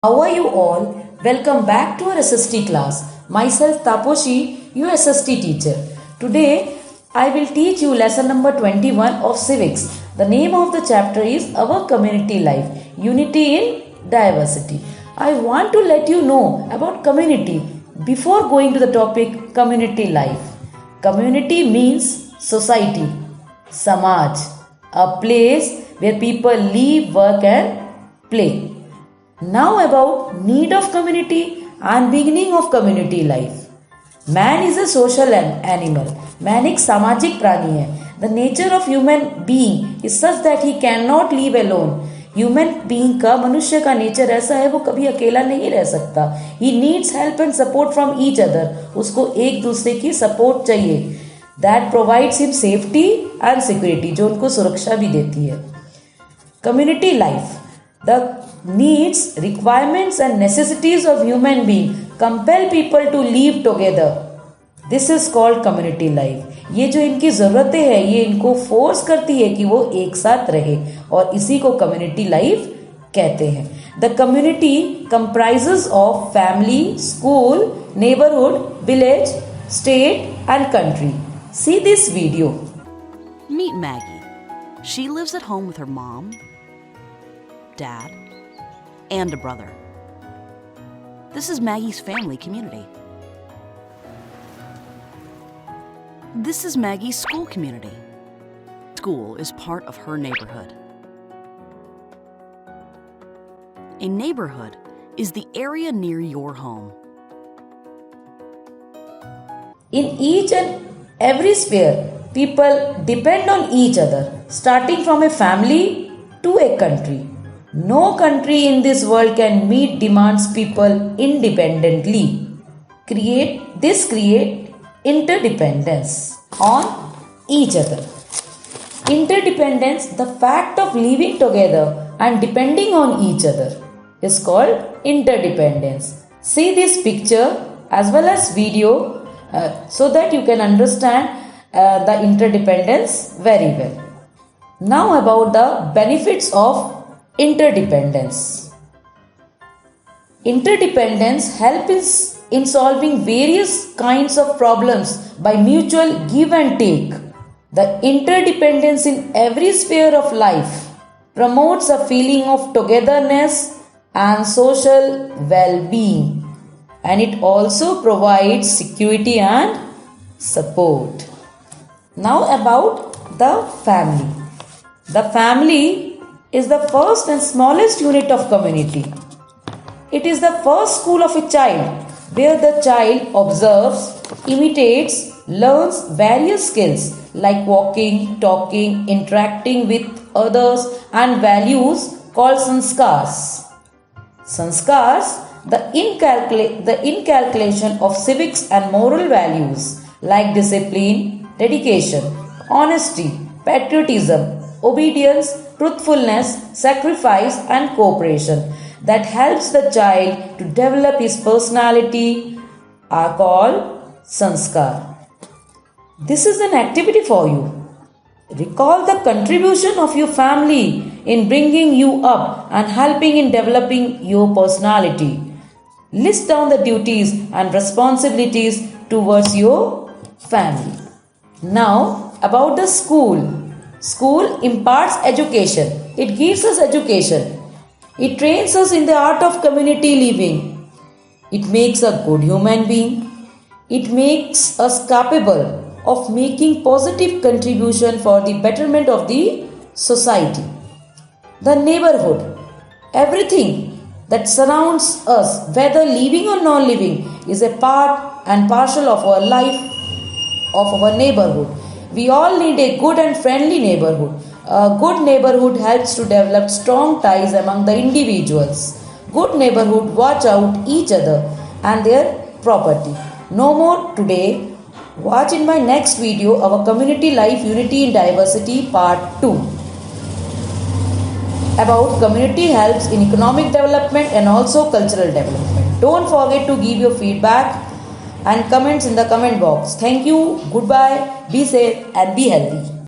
How are you all? Welcome back to our SST class. Myself Taposhi, your SST teacher. Today I will teach you lesson number 21 of civics. The name of the chapter is Our Community Life, Unity in Diversity. I want to let you know about community before going to the topic community life. Community means society, samaj, a place where people live, work and play. Now about need of community and beginning of community life. Man is a social animal. Man एक सामाजिक प्राणी है. The nature of human being is such that he cannot live alone. Human being का मनुष्य का nature ऐसा है वो कभी अकेला नहीं रह सकता. He needs help and support from each other. उसको एक दूसरे की सपोर्ट चाहिए. That provides him safety and security, जो उनको सुरक्षा भी देती है. Community life. The needs, requirements and necessities of human being compel people to live together. This is called community life. ये जो इनकी ज़रूरतें हैं ये इनको फोर्स करती है कि वो एक साथ रहे और इसी को community life कहते हैं. The community comprises of family, school, neighborhood, village, state and country. See this video. Meet Maggie. She lives at home with her mom, dad, and a brother. This is Maggie's family community. This is Maggie's school community. School is part of her neighborhood. A neighborhood is the area near your home. In each and every sphere, people depend on each other, starting from a family to a country. No country in this world can meet demands people independently. Create interdependence on each other. Interdependence, the fact of living together and depending on each other, is called interdependence. See this picture as well as video so that you can understand the interdependence very well. Now about the benefits of interdependence. Interdependence helps in solving various kinds of problems by mutual give and take. The interdependence in every sphere of life promotes a feeling of togetherness and social well-being, and it also provides security and support. Now about the family. The family is the first and smallest unit of community. It is the first school of a child where the child observes, imitates, learns various skills like walking, talking, interacting with others and values called sanskars. Sanskars, the inculcation of civics and moral values like discipline, dedication, honesty, patriotism, obedience, truthfulness, sacrifice and cooperation that helps the child to develop his personality are called sanskar. This is an activity for you. Recall the contribution of your family in bringing you up and helping in developing your personality. List down the duties and responsibilities towards your family. Now about the school. School imparts education. It gives us education. It trains us in the art of community living. It makes a good human being. It makes us capable of making positive contribution for the betterment of the society. The neighborhood. Everything that surrounds us, whether living or non-living, is a part and parcel of our life, of our neighborhood. We all need a good and friendly neighborhood. A good neighborhood helps to develop strong ties among the individuals. Good neighborhood watch out each other and their property. No more today. Watch in my next video our community life unity in diversity part 2. About community helps in economic development and also cultural development. Don't forget to give your feedback and comments in the comment box. Thank you. Goodbye. Be safe and be healthy.